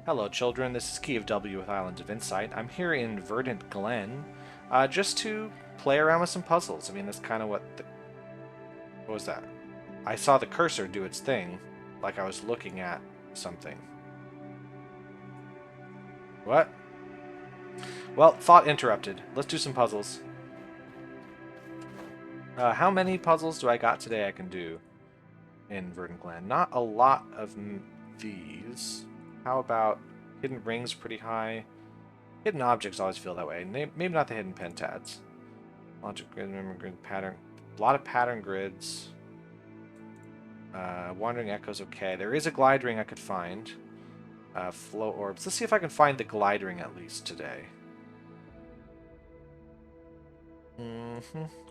Hello, children. This is Key of W with Islands of Insight. I'm here in Verdant Glen, just to play around with some puzzles. I mean, that's kind of what was that? I saw the cursor do its thing, like I was looking at something. What? Well, thought interrupted. Let's do some puzzles. How many puzzles do I got today I can do in Verdant Glen? Not a lot of these. How about hidden rings pretty high? Hidden objects always feel that way. Maybe not the hidden pentads. Logic grid, memory grid, pattern. A lot of pattern grids. Wandering echoes, okay. There is a glide ring I could find. Flow orbs. Let's see if I can find the glide ring at least today.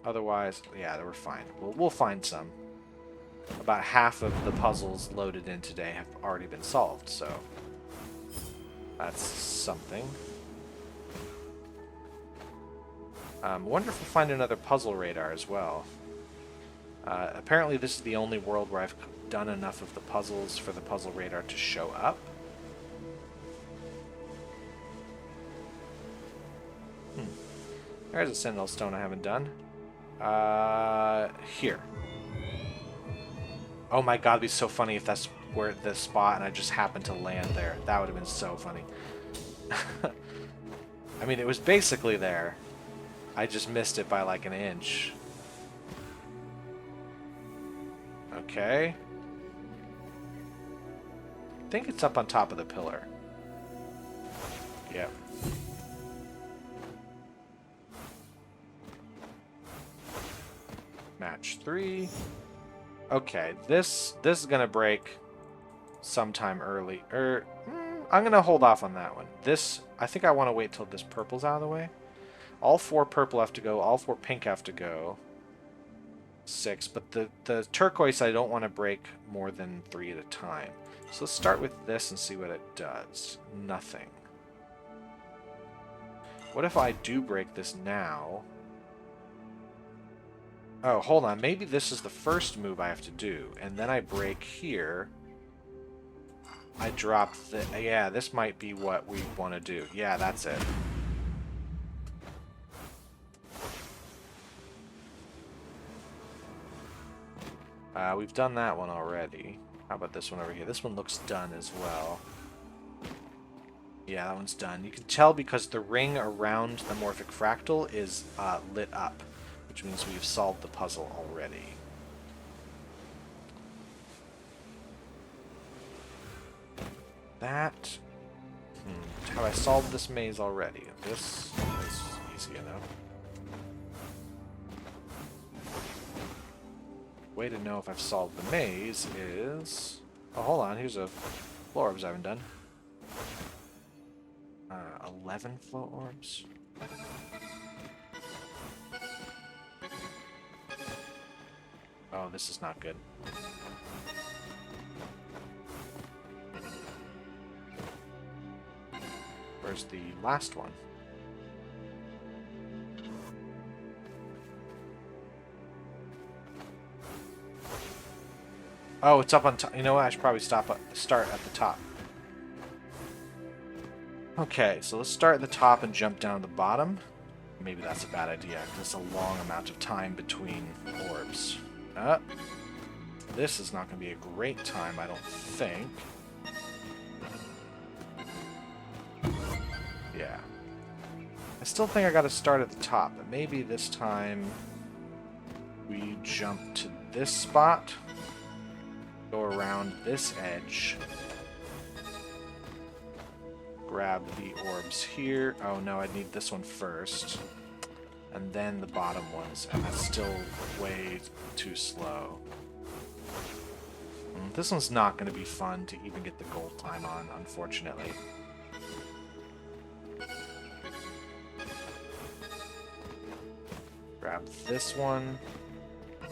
Otherwise, yeah, we're fine. We'll find some. About half of the puzzles loaded in today have already been solved, so that's something. Wonder if we'll find another puzzle radar as well. Apparently this is the only world where I've done enough of the puzzles for the puzzle radar to show up. There's a sentinel stone I haven't done. Here. Oh my god, it'd be so funny if that's where the spot and I just happened to land there. That would have been so funny. I mean, it was basically there. I just missed it by like an inch. Okay. I think it's up on top of the pillar. Yep. Match 3. Okay, this is gonna break sometime early. I'm gonna hold off on that one. This, I think I want to wait till this purple's out of the way. All 4 purple have to go. All 4 pink have to go. 6, but the turquoise I don't want to break more than 3 at a time. So let's start with this and see what it does. Nothing. What if I do break this now? Oh, hold on. Maybe this is the first move I have to do, and then I break here. I drop the... Yeah, this might be what we want to do. Yeah, that's it. We've done that one already. How about this one over here? This one looks done as well. Yeah, that one's done. You can tell because the ring around the morphic fractal is lit up, which means we've solved the puzzle already. That... Have I solved this maze already? This is easy enough. Way to know if I've solved the maze is... Oh, hold on. Here's a flow orbs I haven't done. 11 flow orbs. Oh, this is not good. Where's the last one? Oh, it's up on top. You know what? I should probably start at the top. Okay, so let's start at the top and jump down to the bottom. Maybe that's a bad idea, because it's a long amount of time between orbs. This is not going to be a great time, I don't think. Yeah. I still think I got to start at the top, but maybe this time we jump to this spot, go around this edge, grab the orbs here. Oh no, I need this one first. And then the bottom ones, and that's still way too slow. This one's not going to be fun to even get the gold time on, unfortunately. Grab this one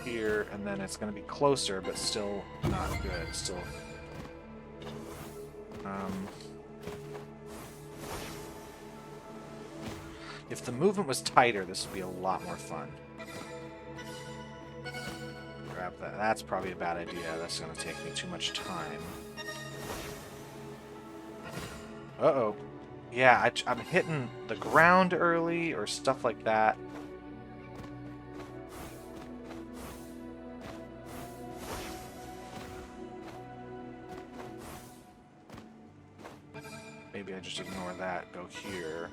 here, and then it's going to be closer, but still not good. Still... If the movement was tighter, this would be a lot more fun. Grab that. That's probably a bad idea. That's going to take me too much time. Uh-oh. Yeah, I'm hitting the ground early or stuff like that. Maybe I just ignore that, go here.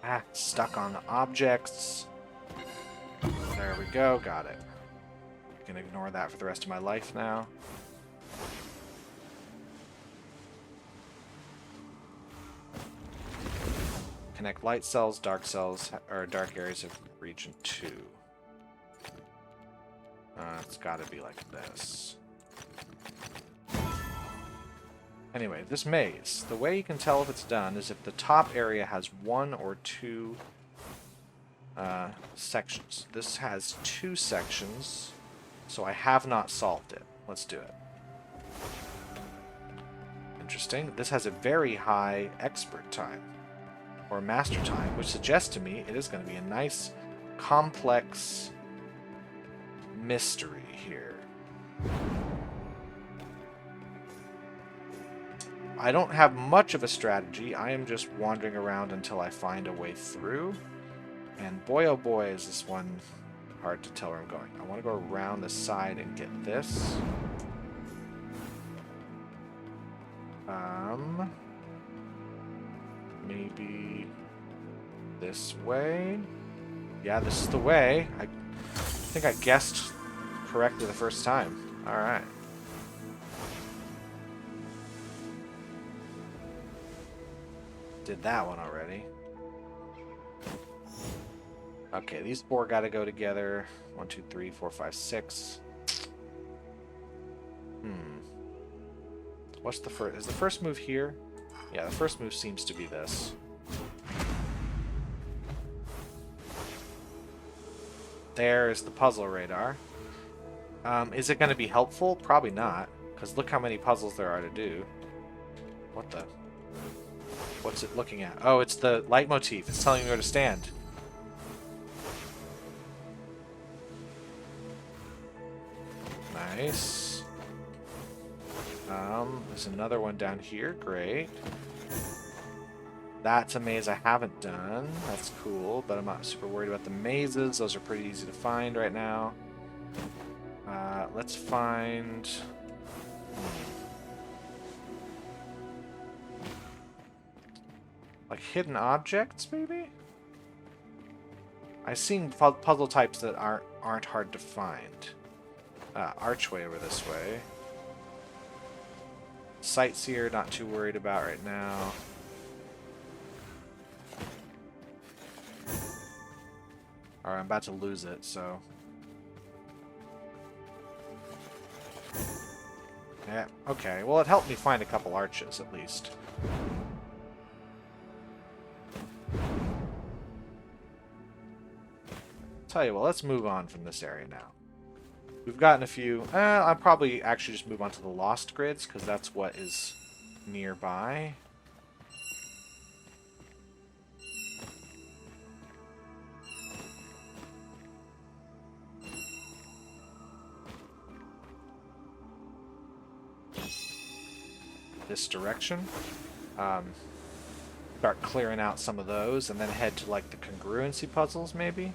Ah, stuck on the objects. There we go, got it. I can ignore that for the rest of my life now. Connect light cells, or dark areas of region 2. It's gotta be like this. Anyway, this maze. The way you can tell if it's done is if the top area has 1 or 2 sections. This has 2 sections, so I have not solved it. Let's do it. Interesting. This has a very high expert time, or master time, which suggests to me it is going to be a nice, complex mystery here. I don't have much of a strategy. I am just wandering around until I find a way through. And boy, oh boy, is this one hard to tell where I'm going. I want to go around the side and get this. Maybe this way. Yeah, this is the way. I think I guessed correctly the first time. All right. Did that one already. Okay, these 4 gotta go together. 1, 2, 3, 4, 5, 6. What's the first? Is the first move here? Yeah, the first move seems to be this. There's the puzzle radar. Is it going to be helpful? Probably not, because look how many puzzles there are to do. What the? What's it looking at? Oh, it's the leitmotif. It's telling me where to stand. Nice. There's another one down here. Great. That's a maze I haven't done. That's cool, but I'm not super worried about the mazes. Those are pretty easy to find right now. Let's find... like hidden objects, maybe? I've seen puzzle types that aren't hard to find. Archway over this way. Sightseer, not too worried about right now. Alright, I'm about to lose it, so... yeah, okay. Well, it helped me find a couple arches, at least. Tell you what, let's move on from this area now. We've gotten a few... I'll probably actually just move on to the Lost Grids, because that's what is nearby. This direction. Start clearing out some of those, and then head to, like, the congruency puzzles, maybe?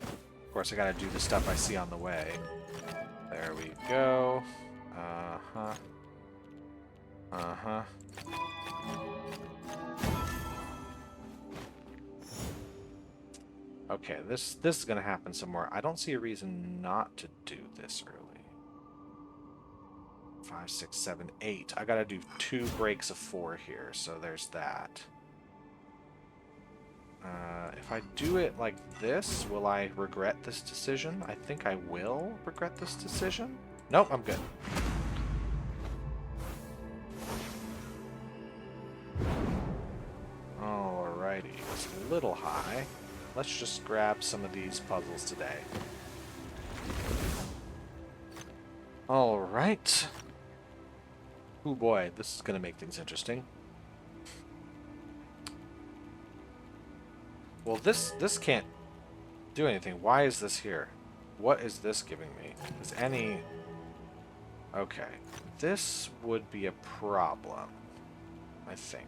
Of course, I gotta do the stuff I see on the way. There we go. Uh-huh. Uh-huh. Okay, this is gonna happen somewhere. I don't see a reason not to do this early. 5, 6, 7, 8. I gotta do 2 breaks of 4 here, so there's that. If I do it like this, will I regret this decision? I think I will regret this decision. Nope, I'm good. Alrighty, it's a little high. Let's just grab some of these puzzles today. Alright. Oh boy, this is going to make things interesting. Well, this can't do anything. Why is this here? What is this giving me? Is any... Okay. This would be a problem, I think.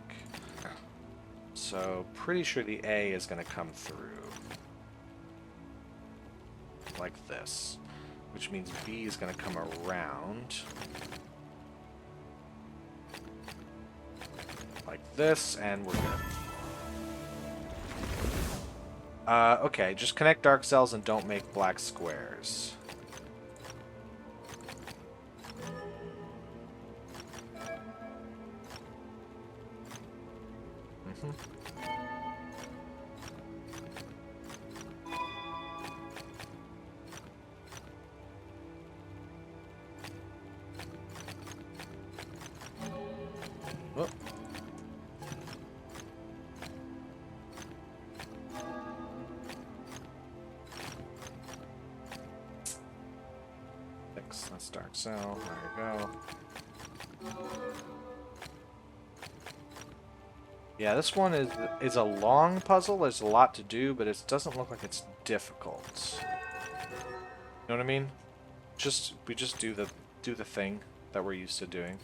So, pretty sure the A is going to come through. Like this. Which means B is going to come around. Like this, and we're good. Okay, just connect dark cells and don't make black squares. Whoop. That's dark cell. There we go. Yeah, this one is a long puzzle. There's a lot to do, but it doesn't look like it's difficult. You know what I mean? We just do the thing that we're used to doing.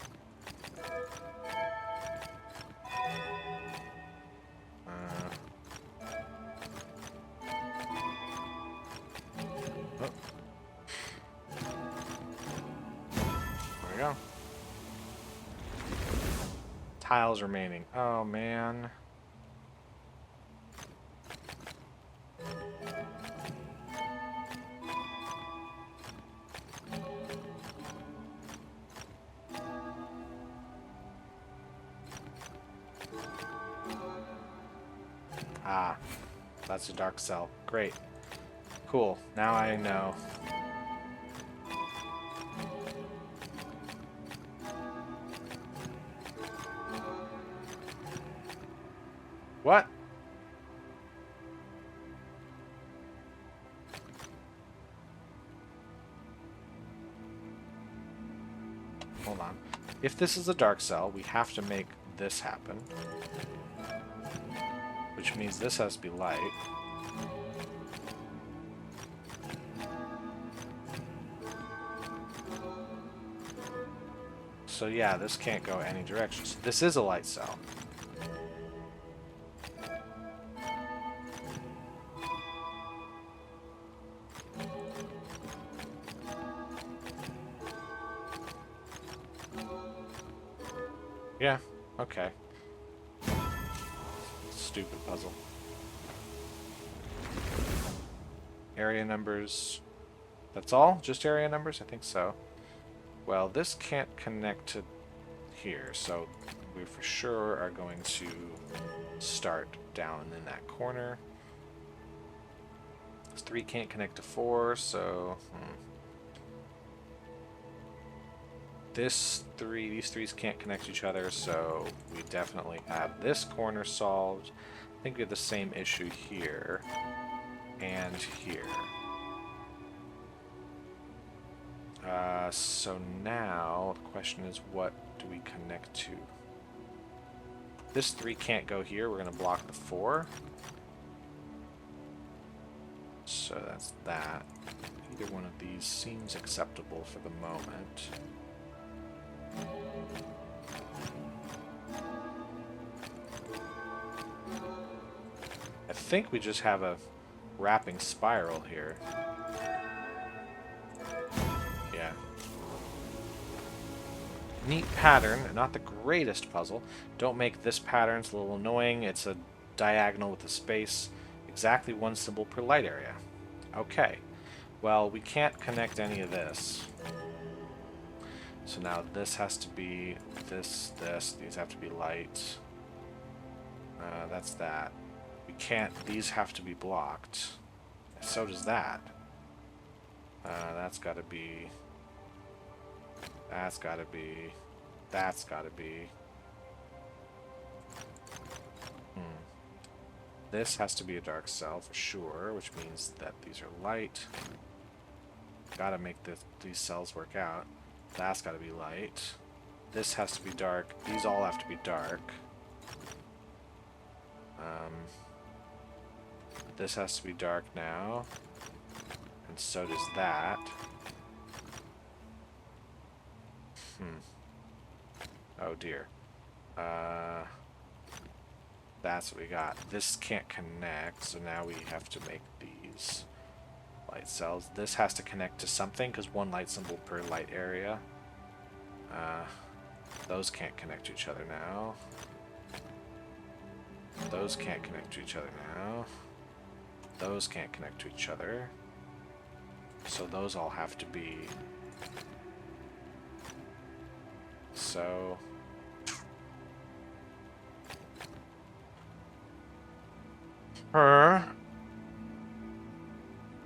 Tiles remaining. Oh, man. Ah, that's a dark cell. Great. Cool. Now I know. What? Hold on. If this is a dark cell, we have to make this happen. Which means this has to be light. So yeah, this can't go any direction. So this is a light cell. Yeah, okay. Stupid puzzle. Area numbers. That's all? Just area numbers? I think so. Well, this can't connect to here, so we for sure are going to start down in that corner. This 3 can't connect to 4, so... These threes can't connect to each other, so we definitely have this corner solved. I think we have the same issue here and here. So now the question is, what do we connect to? This 3 can't go here. We're going to block the 4. So that's that. Either one of these seems acceptable for the moment. I think we just have a wrapping spiral here. Yeah. Neat pattern, not the greatest puzzle. Don't make this pattern, it's a little annoying. It's a diagonal with a space. Exactly 1 symbol per light area. Okay. Well, we can't connect any of this. So now this has to be this. These have to be light. That's that. We can't. These have to be blocked. So does that. That's got to be. That's got to be. That's got to be. This has to be a dark cell for sure, which means that these are light. Gotta make these cells work out. That's gotta be light. This has to be dark. These all have to be dark. This has to be dark now. And so does that. Oh dear. That's what we got. This can't connect, so now we have to make these light cells. This has to connect to something, because one light symbol per light area. Those can't connect to each other now. Those can't connect to each other now. Those can't connect to each other. So those all have to be... So...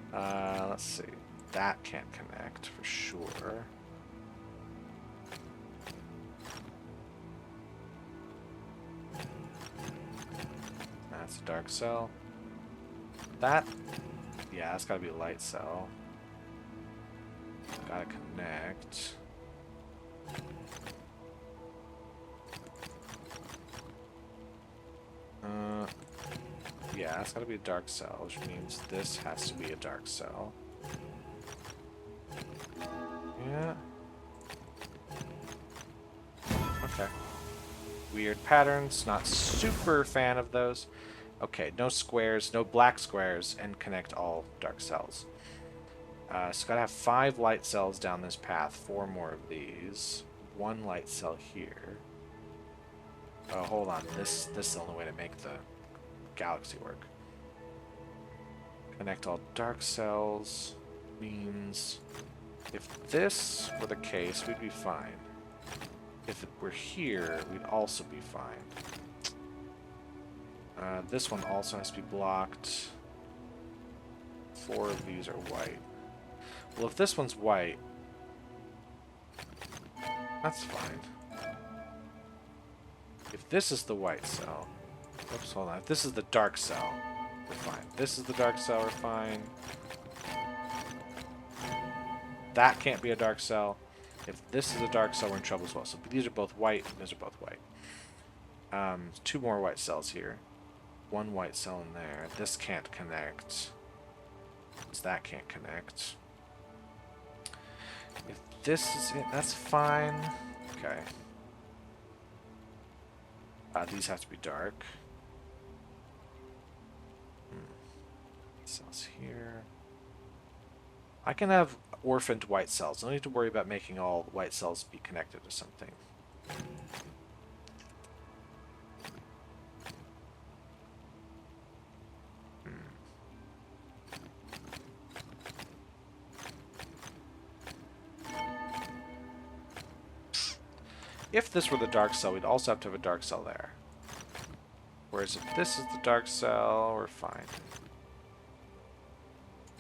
Let's see. That can't connect for sure. That's a dark cell. That, yeah, that's gotta be a light cell. Gotta connect. Yeah, that's gotta be a dark cell, which means this has to be a dark cell. Yeah. Okay. Weird patterns, not super fan of those. Okay, no squares, no black squares, and connect all dark cells. So gotta have 5 light cells down this path, 4 more of these. 1 light cell here. Oh, hold on, this is the only way to make the galaxy work. Connect all dark cells means if this were the case, we'd be fine. If it were here, we'd also be fine. This one also has to be blocked. 4 of these are white. Well, if this one's white, that's fine. If this is the white cell, oops, hold on. If this is the dark cell, we're fine. This is the dark cell, we're fine. That can't be a dark cell. If this is a dark cell, we're in trouble as well. So these are both white, these are both white. 2 more white cells here. 1 white cell in there. This can't connect. That can't connect. If this is it, that's fine. Okay. These have to be dark. Cells here. I can have orphaned white cells. I don't need to worry about making all white cells be connected to something. If this were the dark cell, we'd also have to have a dark cell there. Whereas if this is the dark cell, we're fine.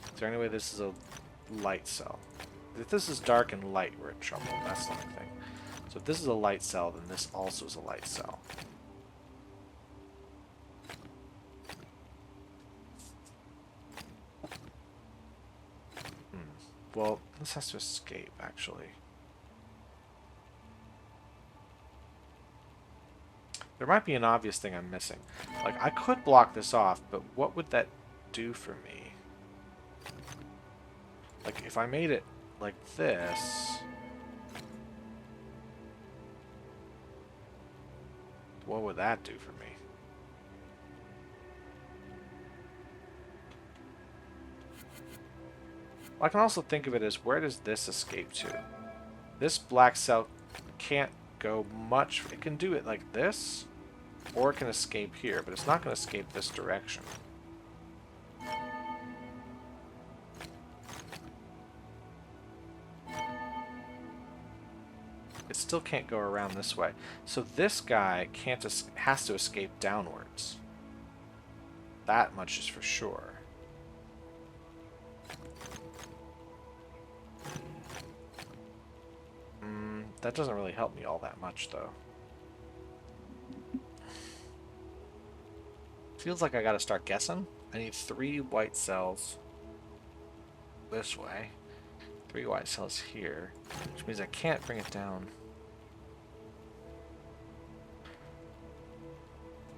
Is there any way this is a light cell? If this is dark and light, we're in trouble. That's the only thing. So if this is a light cell, then this also is a light cell. Well, this has to escape, actually. There might be an obvious thing I'm missing. Like, I could block this off, but what would that do for me? Like, if I made it like this... What would that do for me? I can also think of it as, where does this escape to? This black cell can't go much. It can do it like this, or it can escape here, but it's not going to escape this direction. It still can't go around this way. So this guy has to escape downwards. That much is for sure. That doesn't really help me all that much, though. Feels like I gotta start guessing. I need 3 white cells this way. 3 white cells here. Which means I can't bring it down.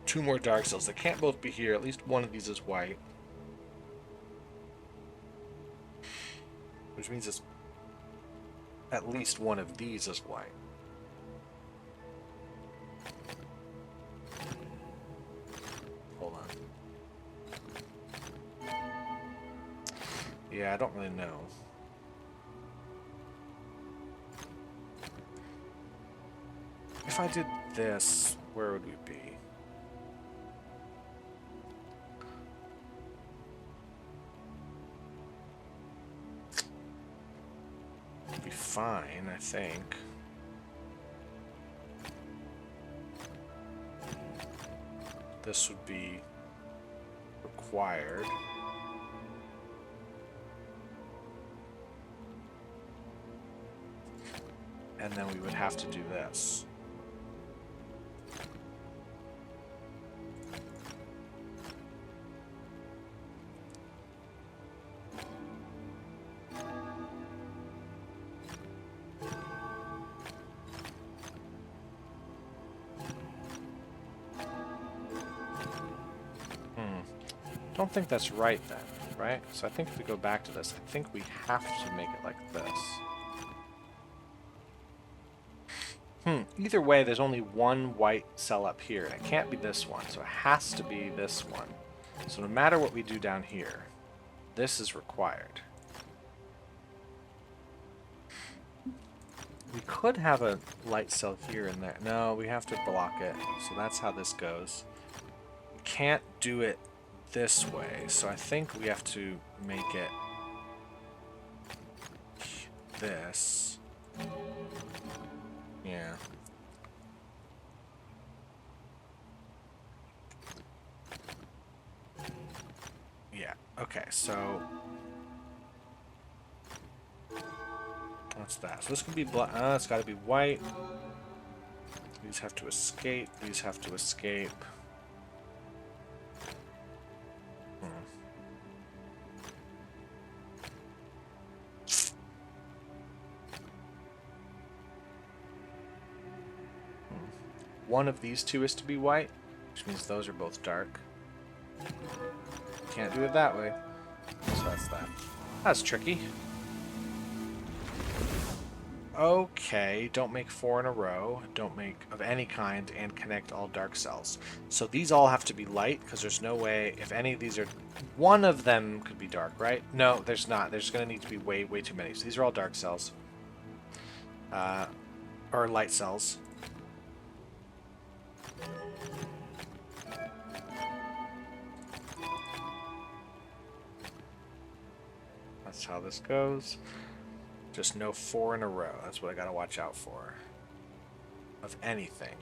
2 more dark cells. They can't both be here. At least one of these is white. which means it's at least one of these is white. Hold on. Yeah, I don't really know. If I did this, where would we be? It'd be fine, I think. This would be required. And then we would have to do this. I don't think that's right then, right? So I think if we go back to this, I think we have to make it like this. Either way, there's only one white cell up here, and it can't be this one, so it has to be this one. So no matter what we do down here, this is required. We could have a light cell here and there. No, we have to block it, so that's how this goes. We can't do it this way, so I think we have to make it this. Yeah. Yeah, okay, so what's that? So this can be black. It's got to be white. These have to escape. These have to escape. One of these two is to be white, which means those are both dark. Can't do it that way. So that's that. That's tricky. Okay, don't make 4 in a row. Don't make of any kind and connect all dark cells. So these all have to be light because there's no way if any of these are... One of them could be dark, right? No, there's not. There's going to need to be way, way too many. So these are all dark cells. Or light cells. That's how this goes. Just no 4 in a row. That's what I gotta watch out for. Of anything.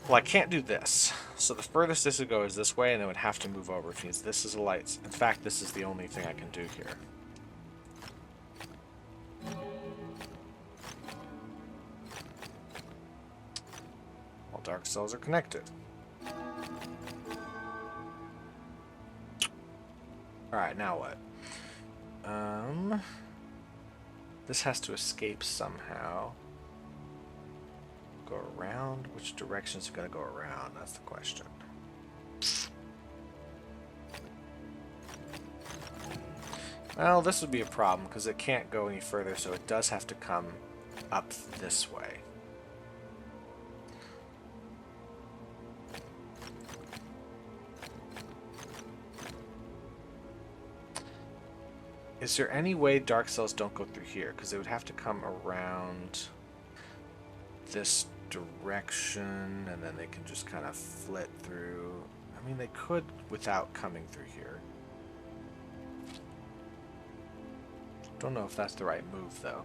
Well, I can't do this. So the furthest this would go is this way, and it would have to move over, which means this is a light. In fact, this is the only thing I can do here. All dark cells are connected. Alright, now what? This has to escape somehow. Go around? Which direction is it going to go around? That's the question. Well, this would be a problem because it can't go any further, so it does have to come up this way. Is there any way dark cells don't go through here? Because they would have to come around this direction, and then they can just kind of flit through. I mean, they could without coming through here. Don't know if that's the right move, though.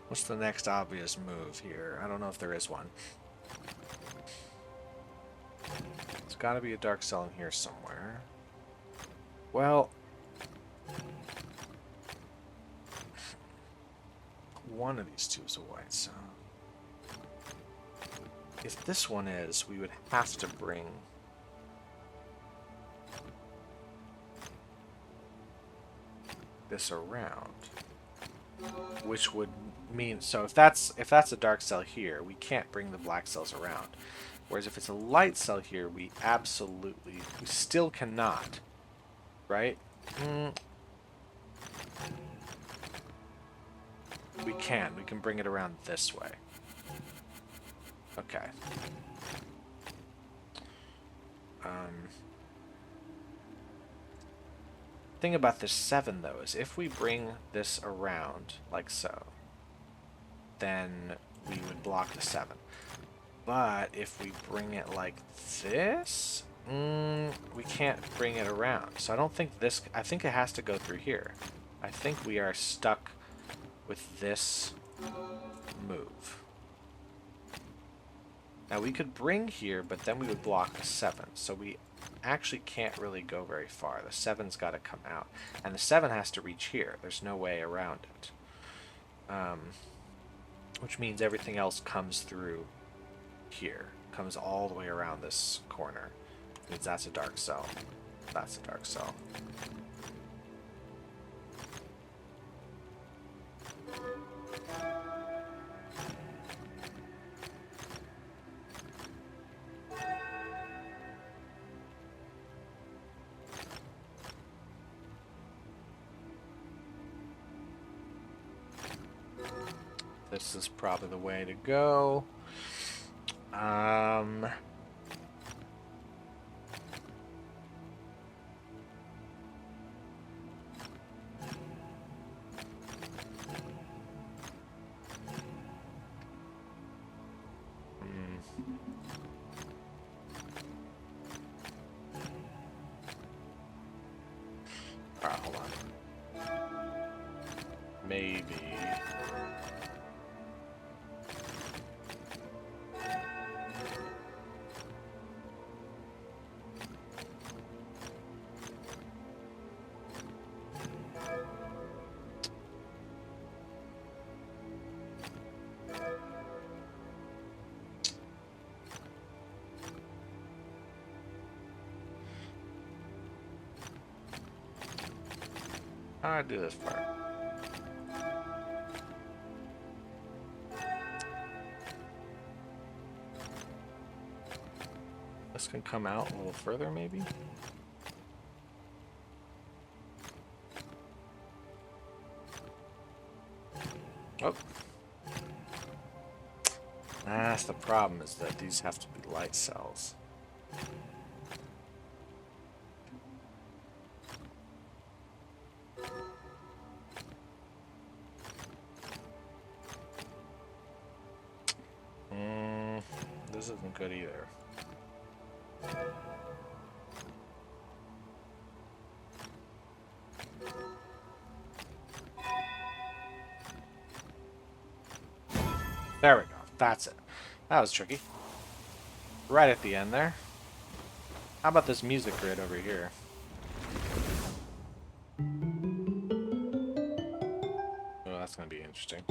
What's the next obvious move here? I don't know if there is one. There's got to be a dark cell in here somewhere. Well, one of these two is a white cell. If this one is, we would have to bring... this around, which would mean, so if that's a dark cell here, we can't bring the black cells around. Whereas if it's a light cell here, we still cannot, right? We can bring it around this way. Okay. Thing about this 7 though is if we bring this around like so, then we would block the 7. But if we bring it like this, we can't bring it around. So I don't think this, I think it has to go through here. I think we are stuck with this move. Now we could bring here, but then we would block the 7. So we actually can't really go very far. The 7's got to come out. And the 7 has to reach here. There's no way around it. Which means everything else comes through here. Comes all the way around this corner. Means that's a dark cell. That's a dark cell. This is probably the way to go. Alright, hold on. Maybe. How do I do this part? This can come out a little further, maybe? Oh. That's the problem, is that these have to be light cells. This isn't good either. There we go. That's it. That was tricky. Right at the end there. How about this music grid over here? Oh, that's going to be interesting.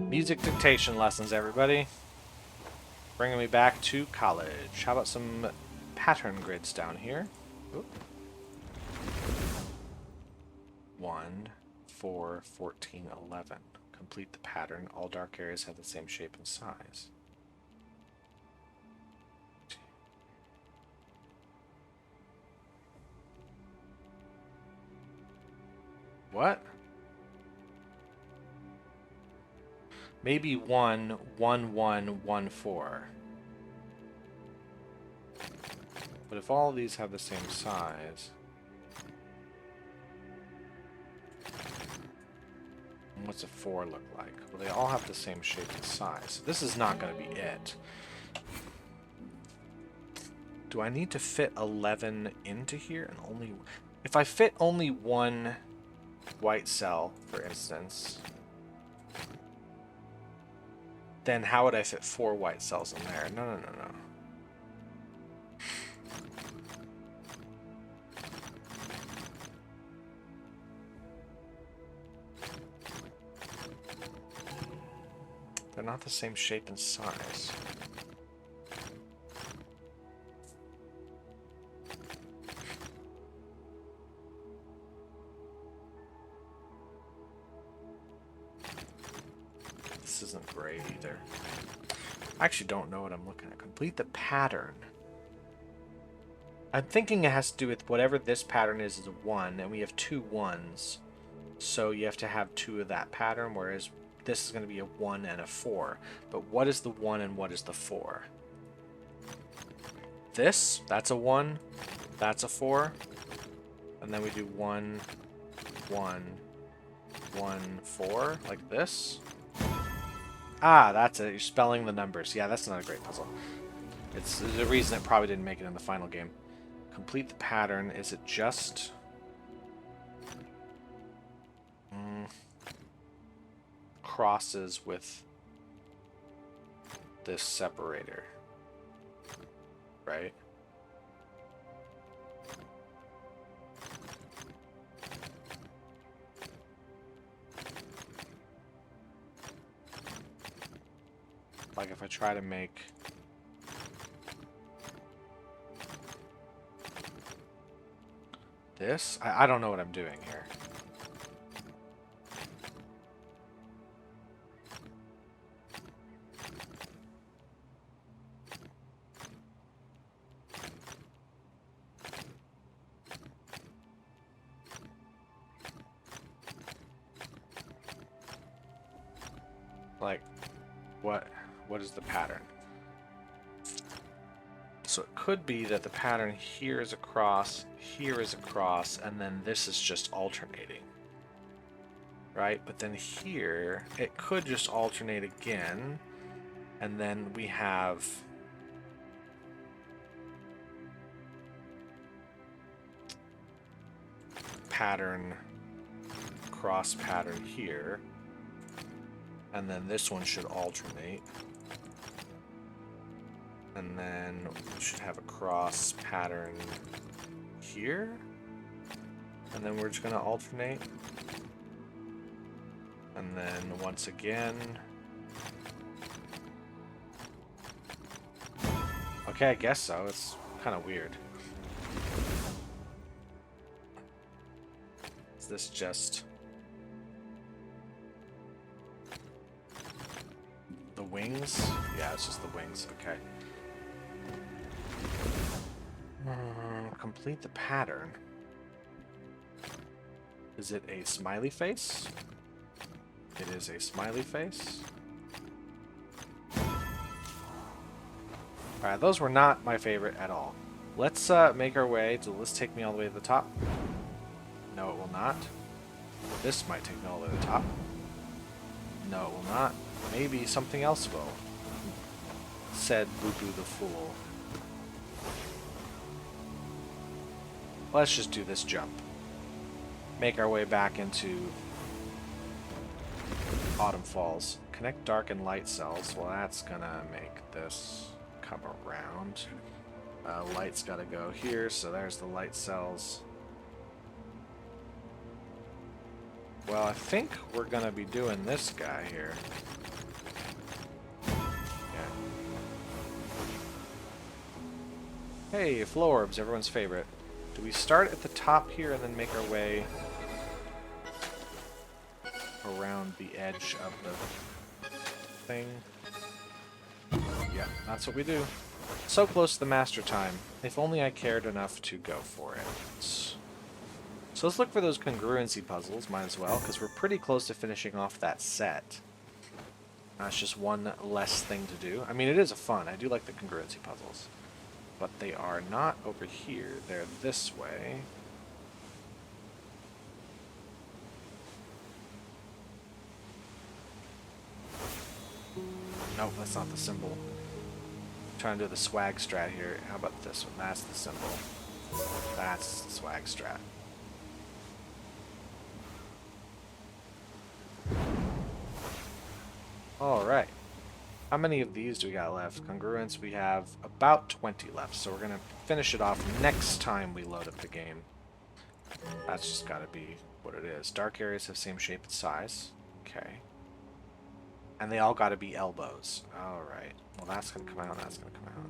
Music dictation lessons, everybody. Bringing me back to college. How about some pattern grids down here? Oop. 1, 4, 14, 11. Complete the pattern. All dark areas have the same shape and size. What? Maybe 1, 1, 1, 1, 4. But if all of these have the same size, what's a 4 look like? Well, they all have the same shape and size. This is not going to be it. Do I need to fit 11 into here? And only, if I fit only one white cell, for instance, then how would I fit 4 white cells in there? No, no, no, no. They're not the same shape and size. This isn't great either. I actually don't know what I'm looking at. Complete the pattern. I'm thinking it has to do with whatever this pattern is a 1, and we have 2 1s. So you have to have 2 of that pattern, whereas this is going to be a 1 and a 4. But what is the 1 and what is the 4? This, that's a 1, that's a 4. And then we do 1, 1, 1, 4, like this. Ah, that's it. You're spelling the numbers. Yeah, that's not a great puzzle. It's the reason it probably didn't make it in the final game. Complete the pattern. Is it just... crosses with this separator, right? Like if I try to make this, I don't know what I'm doing here. Like, what is the pattern? So it could be that the pattern here is a cross, here is a cross, and then this is just alternating. Right? But then here, it could just alternate again, and then we have pattern, cross pattern here. And then this one should alternate. And then we should have a cross pattern here. And then we're just going to alternate. And then once again. Okay, I guess so. It's kind of weird. Is this just... the wings? Yeah, it's just the wings. Okay. Complete the pattern. Is it a smiley face? It is a smiley face. Alright, those were not my favorite at all. Let's make our way to... Let's take me all the way to the top. No, it will not. This might take me all the way to the top. No, it will not. Maybe something else will. Said Boo Boo the Fool. Let's just do this jump. Make our way back into Autumn Falls. Connect dark and light cells. Well, that's gonna make this come around. Light's gotta go here, so there's the light cells. Well, I think we're gonna be doing this guy here. Hey, flow orbs, everyone's favorite. Do we start at the top here and then make our way around the edge of the thing? Yeah, that's what we do. So close to the master time. If only I cared enough to go for it. So let's look for those congruency puzzles, might as well, because we're pretty close to finishing off that set. That's just one less thing to do. I mean, it is fun. I do like the congruency puzzles. But they are not over here. They're this way. Nope, that's not the symbol. I'm trying to do the swag strat here. How about this one? That's the symbol. That's the swag strat. Alright. How many of these do we got left? Congruence, we have about 20 left, so we're going to finish it off next time we load up the game. That's just got to be what it is. Dark areas have same shape and size. Okay. And they all got to be elbows. All right. Well, that's going to come out. That's going to come out.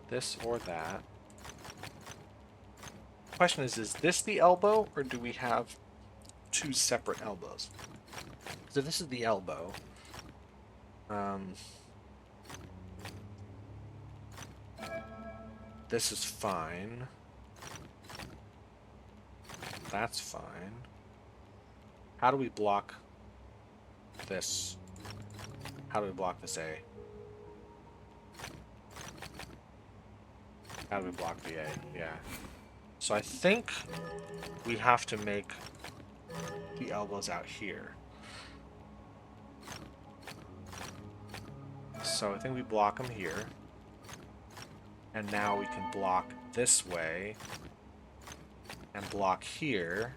This or that. Question is this the elbow, or do we have two separate elbows? So this is the elbow. This is fine. That's fine. How do we block this? How do we block this A? How do we block the A? Yeah. So I think we have to make the elbows out here. So I think we block them here. And now we can block this way. And block here.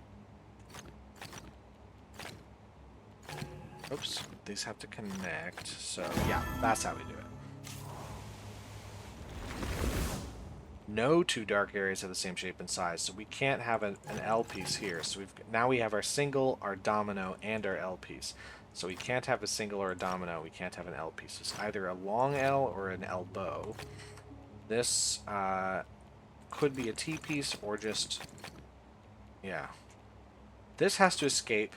Oops. These have to connect. So yeah, that's how we do it. No two dark areas have the same shape and size, so we can't have an L piece here. So now we have our single, our domino, and our L piece. So we can't have a single or a domino. We can't have an L piece. It's either a long L or an elbow. This could be a T piece or just, yeah. This has to escape.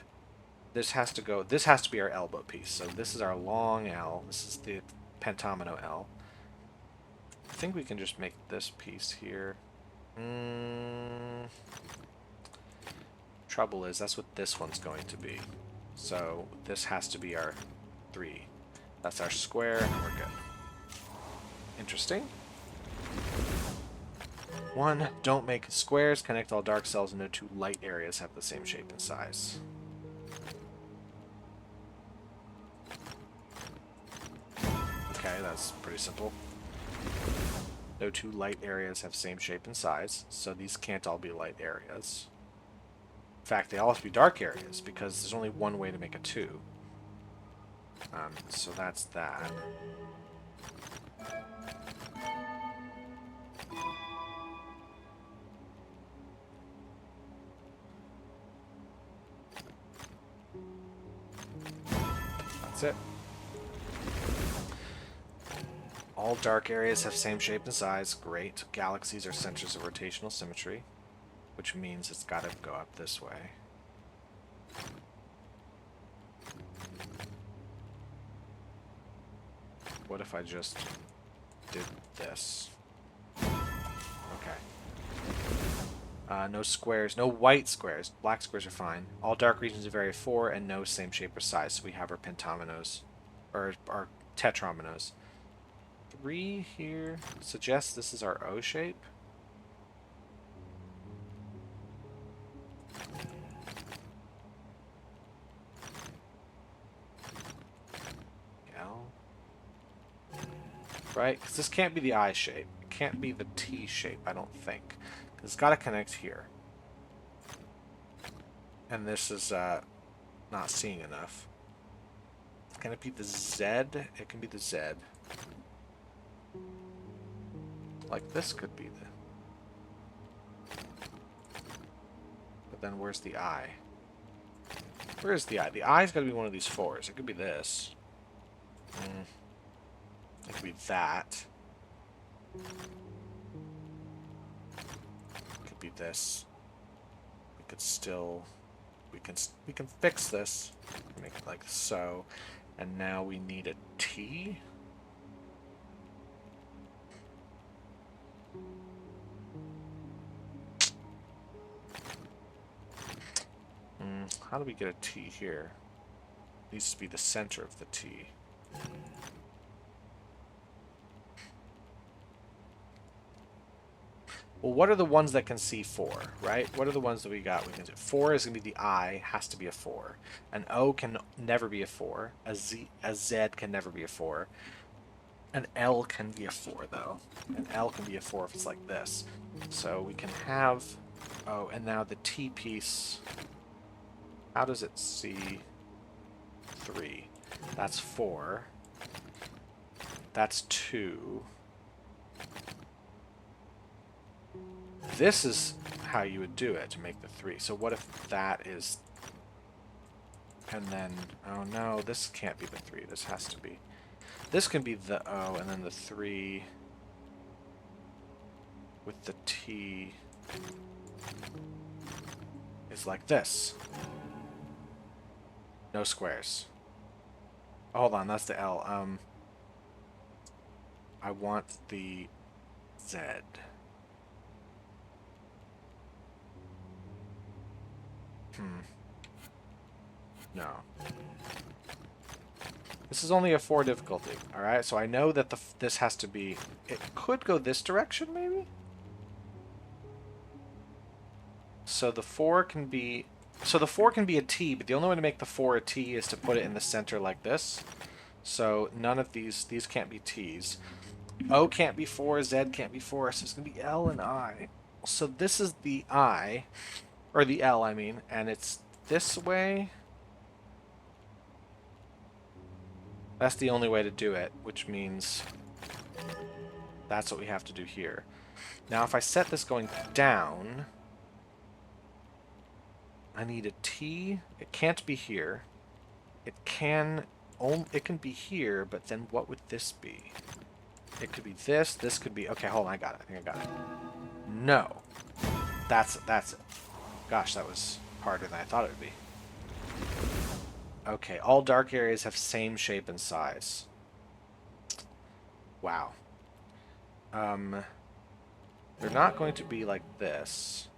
This has to go. This has to be our elbow piece. So this is our long L. This is the pentomino L. I think we can just make this piece here. Trouble is, that's what this one's going to be. So this has to be our 3. That's our square, and we're good. Interesting. 1. Don't make squares. Connect all dark cells, and no two light areas have the same shape and size. Okay, that's pretty simple. No two light areas have same shape and size, so these can't all be light areas. In fact, they all have to be dark areas, because there's only one way to make a 2. So that's that. That's it. All dark areas have same shape and size. Great. Galaxies are centers of rotational symmetry, which means it's got to go up this way. What if I just did this? Okay. No squares. No white squares. Black squares are fine. All dark regions of area 4 and no same shape or size. So we have our pentominoes. Or our tetrominoes. 3 here suggests this is our O shape. L. Right? Because this can't be the I shape. It can't be the T shape, I don't think. Because it's got to connect here. And this is not seeing enough. Can it be the Z? It can be the Z. Like this could be the... But then where's the I? Where is the I? The I's got to be one of these 4s. It could be this. It could be that. It could be this. We could still... We can fix this. Make it like so. And now we need a T. How do we get a T here? It needs to be the center of the T. Well, what are the ones that can see 4, right? What are the ones that we got? We can do 4 is going to be the I, has to be a 4. An O can never be a 4. A Z can never be a 4. An L can be a 4, though. An L can be a 4 if it's like this. So we can have... Oh, and now the T piece... How does it see 3? That's 4. That's 2. This is how you would do it to make the 3. So what if that is And then, oh no, this can't be the 3. This has to be. This can be the O, and then the 3 with the T is like this. No squares. Oh, hold on, that's the L. I want the Z. No. This is only a 4 difficulty, alright? So I know that this has to be... It could go this direction, maybe? So the 4 can be... So the 4 can be a T, but the only way to make the 4 a T is to put it in the center like this. So none of these can't be T's. O can't be 4, Z can't be 4, so it's going to be L and I. So this is the I, or the L, I mean, and it's this way. That's the only way to do it, which means that's what we have to do here. Now if I set this going down, I need a T. It can't be here. It can be here, but then what would this be? It could be this. This could be... Okay, hold on. I got it. I think I got it. No. That's it. Gosh, that was harder than I thought it would be. Okay, all dark areas have same shape and size. Wow. They're not going to be like this.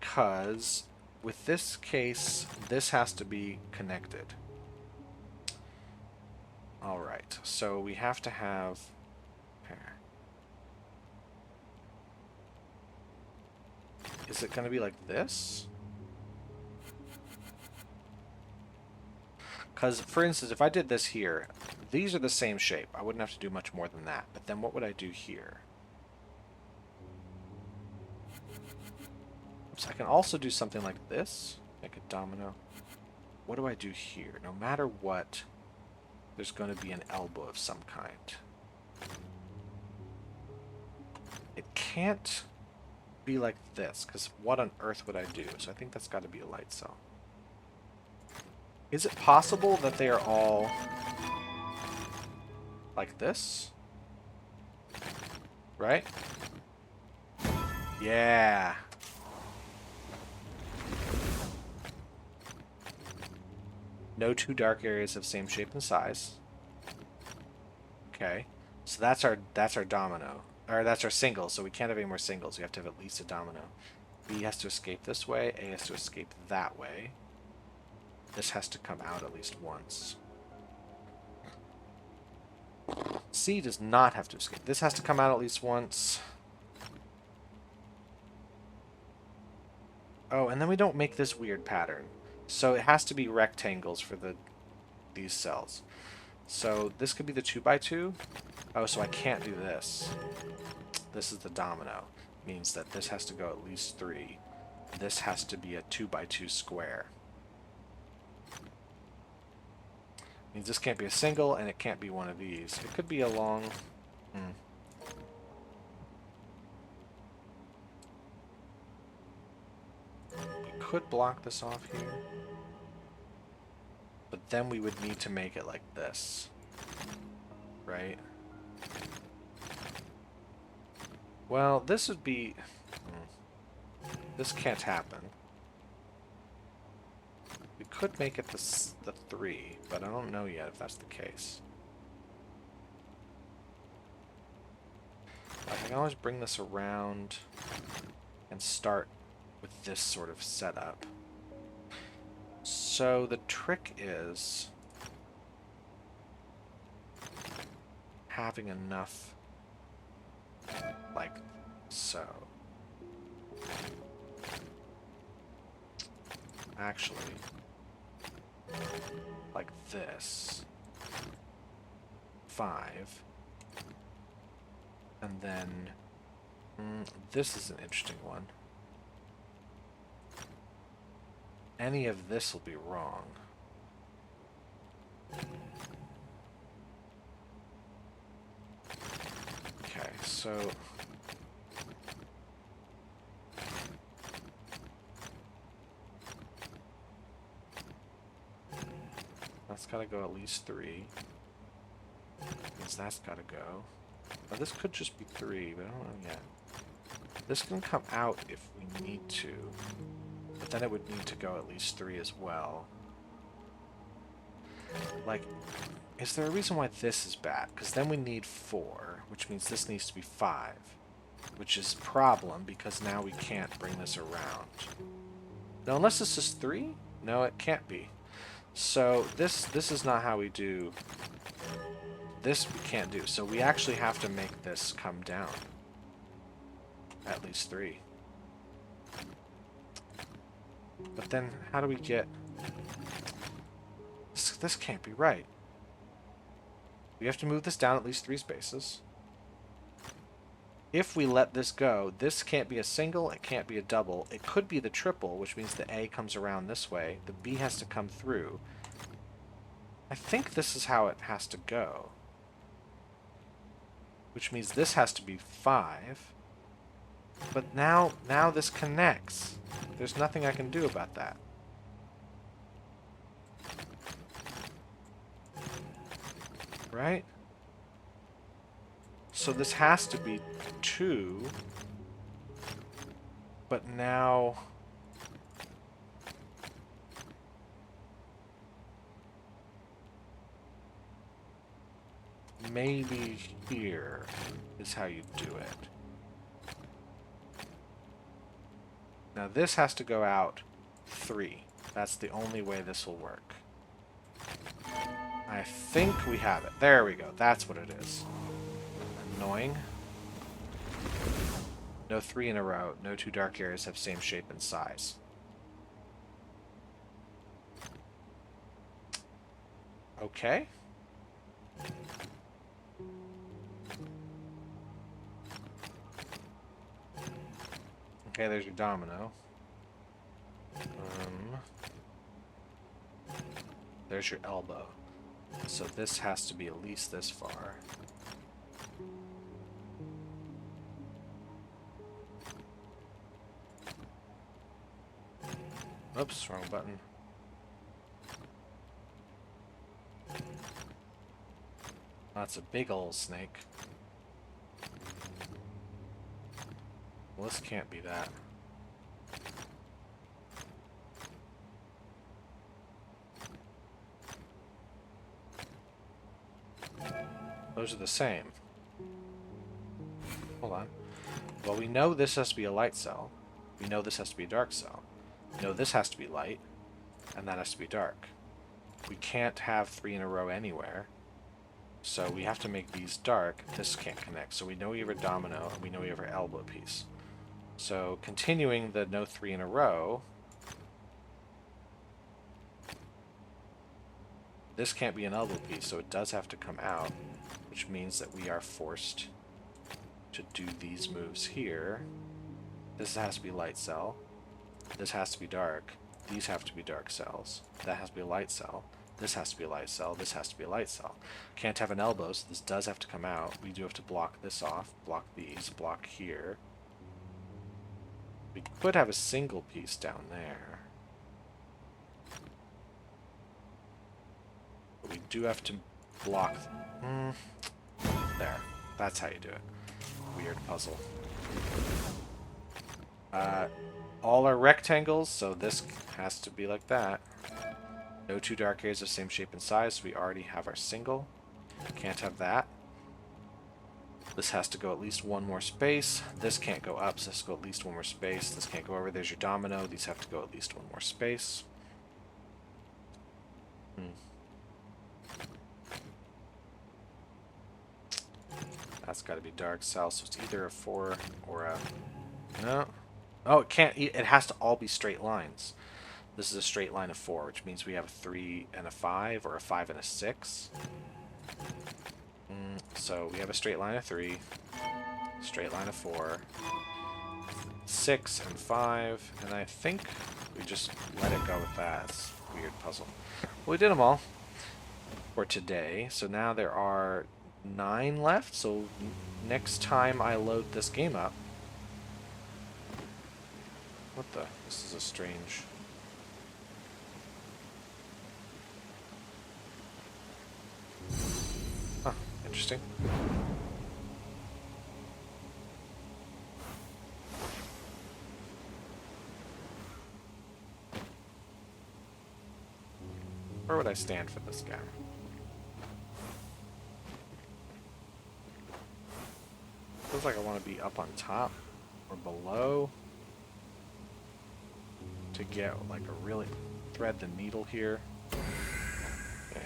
Because with this case, this has to be connected. Alright, so we have to have... Here. Is it going to be like this? Because, for instance, if I did this here, these are the same shape. I wouldn't have to do much more than that. But then what would I do here? Oops, I can also do something like this. Make a domino. What do I do here? No matter what, there's going to be an elbow of some kind. It can't be like this, because what on earth would I do? So I think that's got to be a light cell. Is it possible that they are all like this? Right? Yeah. No 2 dark areas of same shape and size. Okay. So that's our domino. Or that's our single, so we can't have any more singles. We have to have at least a domino. B has to escape this way, A has to escape that way. This has to come out at least once. C does not have to escape. This has to come out at least once. Oh, and then we don't make this weird pattern. So it has to be rectangles for these cells. So this could be the 2x2. Oh, so I can't do this. This is the domino. Means that this has to go at least 3. This has to be a 2x2 square. Means this can't be a single, and it can't be one of these. It could be a long... We could block this off here. But then we would need to make it like this. Right? Well, this would be... This can't happen. We could make it the 3, but I don't know yet if that's the case. I can always bring this around and start with this sort of setup. So the trick is having enough like so. Actually, like this. 5. And then this is an interesting one. Any of this will be wrong. Okay, so That's got to go at least 3. Means that's got to go. Now this could just be 3, but I don't know yet. This can come out if we need to, but then it would need to go at least 3 as well. Like, is there a reason why this is bad? Because then we need 4, which means this needs to be 5, which is a problem because now we can't bring this around. No, unless this is 3? No, it can't be. So this is not how we do. This we can't do. So we actually have to make this come down. At least 3. But then how do we get... This can't be right. We have to move this down at least 3 spaces. If we let this go, this can't be a single, it can't be a double. It could be the triple, which means the A comes around this way. The B has to come through. I think this is how it has to go. Which means this has to be 5. But now this connects. There's nothing I can do about that. Right? So this has to be 2. But now... maybe here is how you do it. Now this has to go out 3. That's the only way this will work. I think we have it. There we go. That's what it is. Annoying. No 3 in a row. No 2 dark areas have same shape and size. Okay. Okay, there's your domino. There's your elbow. So this has to be at least this far. Oops, wrong button. That's a big old snake. Well, this can't be that. Those are the same. Hold on. Well, we know this has to be a light cell. We know this has to be a dark cell. We know this has to be light, and that has to be dark. We can't have 3 in a row anywhere. So we have to make these dark. This can't connect. So we know we have a domino, and we know we have our elbow piece. So continuing the no 3 in a row, this can't be an elbow piece, so it does have to come out, which means that we are forced to do these moves here. This has to be light cell. This has to be dark. These have to be dark cells. That has to be a light cell. This has to be a light cell. This has to be a light cell. Can't have an elbow, so this does have to come out. We do have to block this off, block these, block here. We could have a single piece down there. But we do have to block... there. That's how you do it. Weird puzzle. All are rectangles, so this has to be like that. No 2 dark areas of same shape and size, so we already have our single. Can't have that. This has to go at least 1 more space. This can't go up, so this has to go at least 1 more space. This can't go over. There's your domino. These have to go at least 1 more space. That's got to be dark cell, so it's either a 4 or a... no. Oh, it can't. It has to all be straight lines. This is a straight line of 4, which means we have a 3 and a 5, or a 5 and a 6. So we have a straight line of 3, straight line of 4, 6 and 5, and I think we just let it go with that. It's a weird puzzle. Well, we did them all for today, so now there are 9 left, so next time I load this game up... what the? This is a strange... Interesting. Where would I stand for this guy? Feels like I want to be up on top or below to get like a really thread the needle here. Yeah.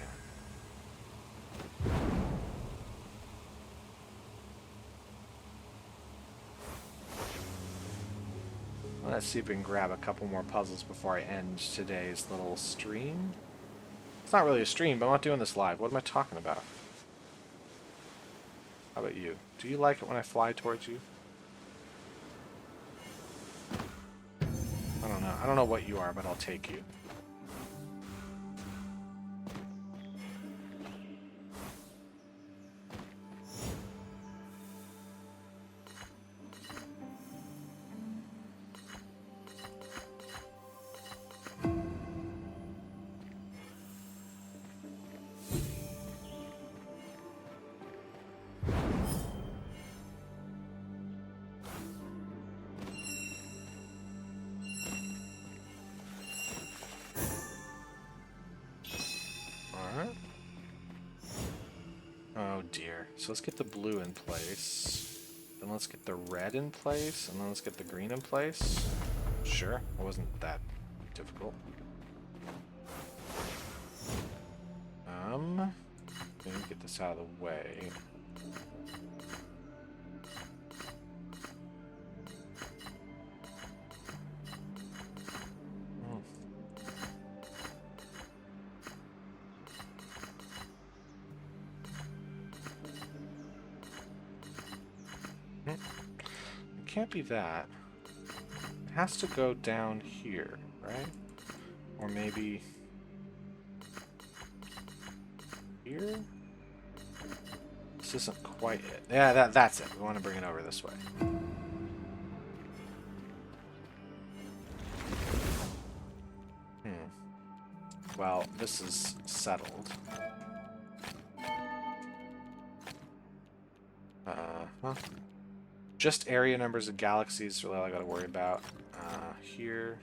Let's see if we can grab a couple more puzzles before I end today's little stream. It's not really a stream, but I'm not doing this live. What am I talking about? How about you? Do you like it when I fly towards you? I don't know. I don't know what you are, but I'll take you. Oh dear. So let's get the blue in place. Then let's get the red in place. And then let's get the green in place. Sure. It wasn't that difficult. Let me get this out of the way. It can't be that. It has to go down here, right? Or maybe here? This isn't quite it. Yeah, that's it. We want to bring it over this way. Well, this is settled. Huh? Just area numbers of galaxies is really all I gotta worry about. Here.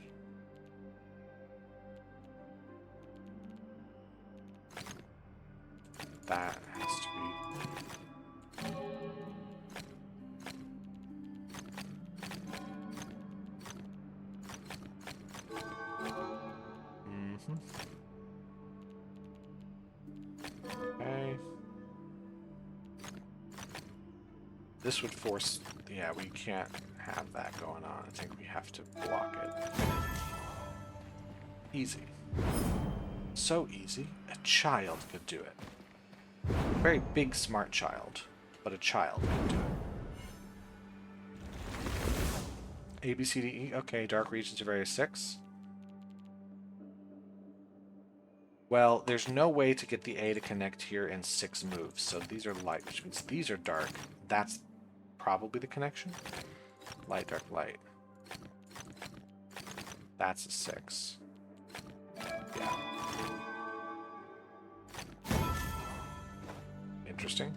That has to be. Okay. This would force... Yeah, we can't have that going on. I think we have to block it. Easy. So easy. A child could do it. A very big, smart child. But a child could do it. A, B, C, D, E. Okay, dark regions of area 6. Well, there's no way to get the A to connect here in 6 moves. So these are light, which means these are dark. That's probably the connection. Light, dark, light. That's a 6. Yeah. Interesting.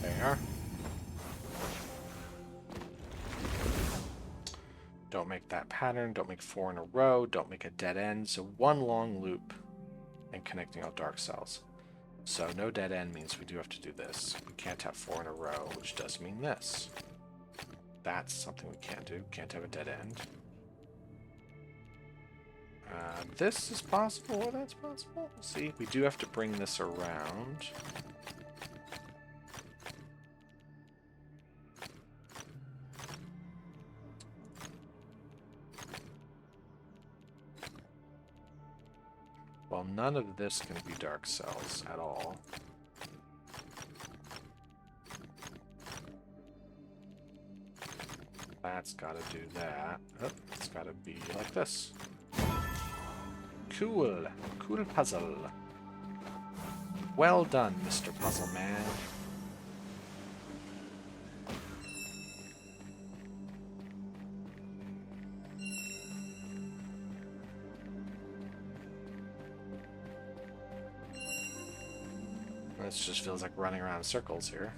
There. Don't make that pattern. Don't make 4 in a row. Don't make a dead end. So one long loop and connecting all dark cells. So no dead end means we do have to do this. We can't have 4 in a row, which does mean this. That's something we can't do. Can't have a dead end. This is possible, or that's possible. We'll see. We do have to bring this around. Well, none of this can be dark cells at all. That's got to do that. Oh, it's got to be like this. Cool. Cool puzzle. Well done, Mr. Puzzle Man. This just feels like running around in circles here.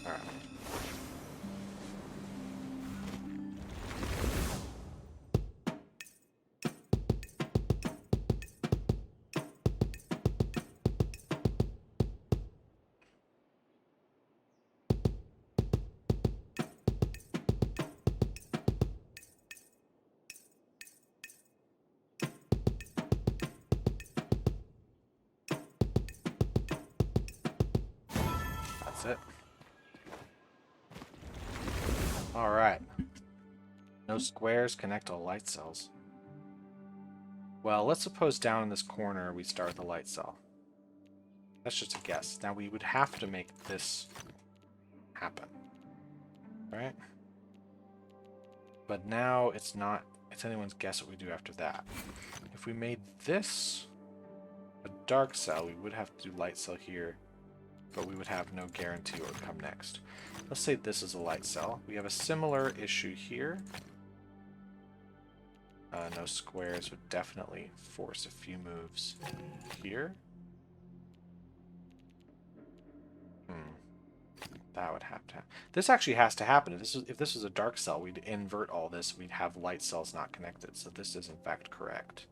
Alright. That's it. Alright. No squares, connect all light cells. Well, let's suppose down in this corner we start the light cell. That's just a guess. Now we would have to make this happen. Right? But now it's not, it's anyone's guess what we do after that. If we made this a dark cell, we would have to do light cell here, but we would have no guarantee what would come next. Let's say this is a light cell. We have a similar issue here. No squares would definitely force a few moves here. That would have to happen. This actually has to happen. If this was a dark cell, we'd invert all this. We'd have light cells not connected. So this is in fact correct.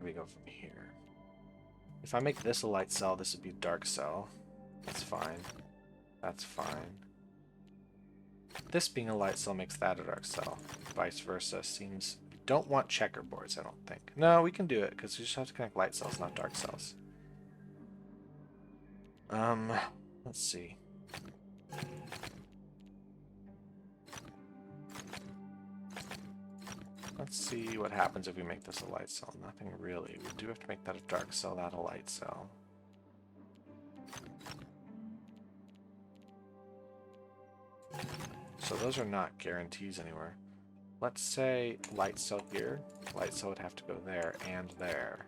We go from here. If I make this a light cell, this would be a dark cell. That's fine. That's fine. This being a light cell makes that a dark cell. Vice versa seems... We don't want checkerboards, I don't think. No, we can do it, because we just have to connect light cells, not dark cells. Let's see. Let's see what happens if we make this a light cell. Nothing really. We do have to make that a dark cell, that a light cell. So those are not guarantees anywhere. Let's say light cell here. Light cell would have to go there and there.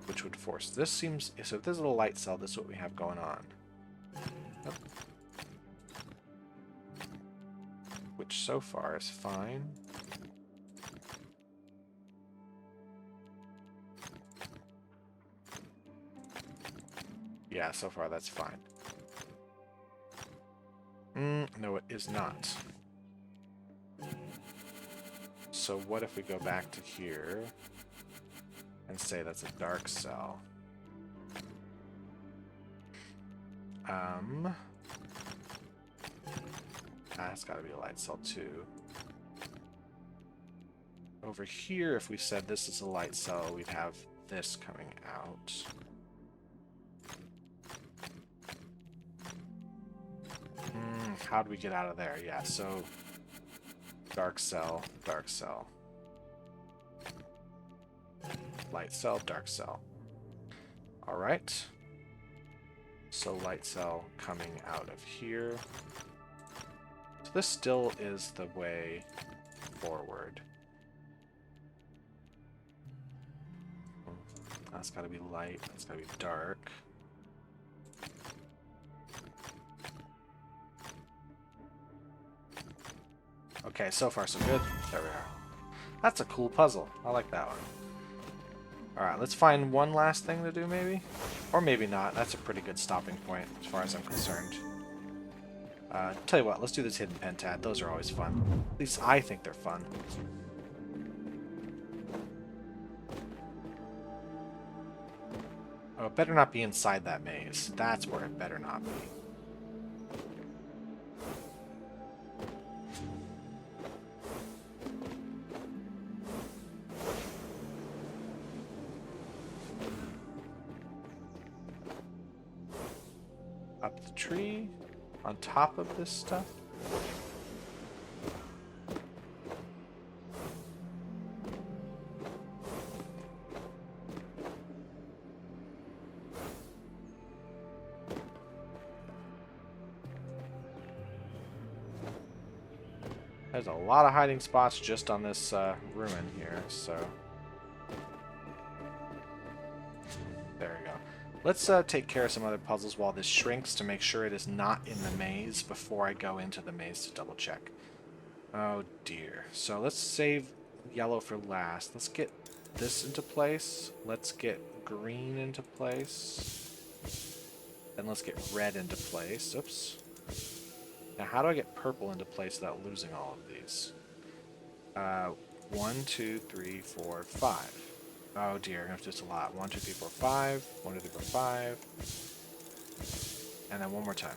Which would force. This seems... So if this is a light cell, this is what we have going on. Yep. Which so far is fine. Yeah, so far that's fine. No, it is not. So what if we go back to here and say that's a dark cell? That's got to be a light cell too. Over here, if we said this is a light cell, we'd have this coming out. How do we get out of there? Yeah, so dark cell, dark cell. Light cell, dark cell. Alright. So light cell coming out of here. So this still is the way forward. That's gotta be light, that's gotta be dark. Okay, so far so good. There we are. That's a cool puzzle. I like that one. Alright, let's find one last thing to do maybe? Or maybe not. That's a pretty good stopping point as far as I'm concerned. Tell you what, let's do this hidden pentad. Those are always fun. At least I think they're fun. Oh, it better not be inside that maze. That's where it better not be. Up the tree. On top of this stuff. There's a lot of hiding spots just on this ruin here, so... There we go. Let's take care of some other puzzles while this shrinks to make sure it is not in the maze before I go into the maze to double check. Oh dear. So let's save yellow for last. Let's get this into place. Let's get green into place. Then let's get red into place. Oops. Now, how do I get purple into place without losing all of these? 1, 2, 3, 4, 5. Oh dear, that's just a lot. 1, 2, 3, 4, 5. 1, 2, 3, 4, 5. And then one more time.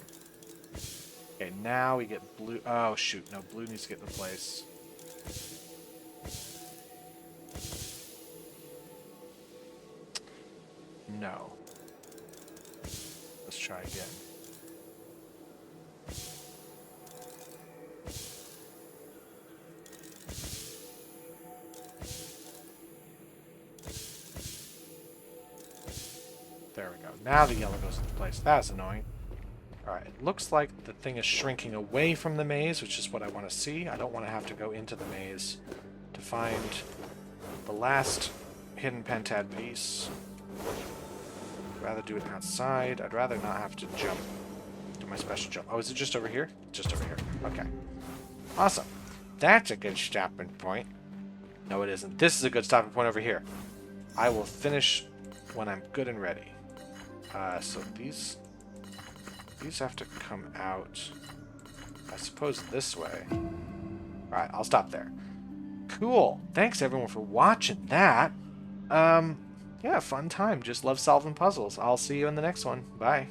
Okay, now we get blue. Oh shoot, no, blue needs to get into place. No. Let's try again. There we go. Now the yellow goes into place. That's annoying. Alright, it looks like the thing is shrinking away from the maze, which is what I want to see. I don't want to have to go into the maze to find the last hidden pentad piece. I'd rather do it outside. I'd rather not have to jump. Do my special jump. Oh, is it just over here? Just over here. Okay. Awesome. That's a good stopping point. No, it isn't. This is a good stopping point over here. I will finish when I'm good and ready. So these have to come out, I suppose, this way. Alright, I'll stop there. Cool. Thanks, everyone, for watching that. Yeah, fun time. Just love solving puzzles. I'll see you in the next one. Bye.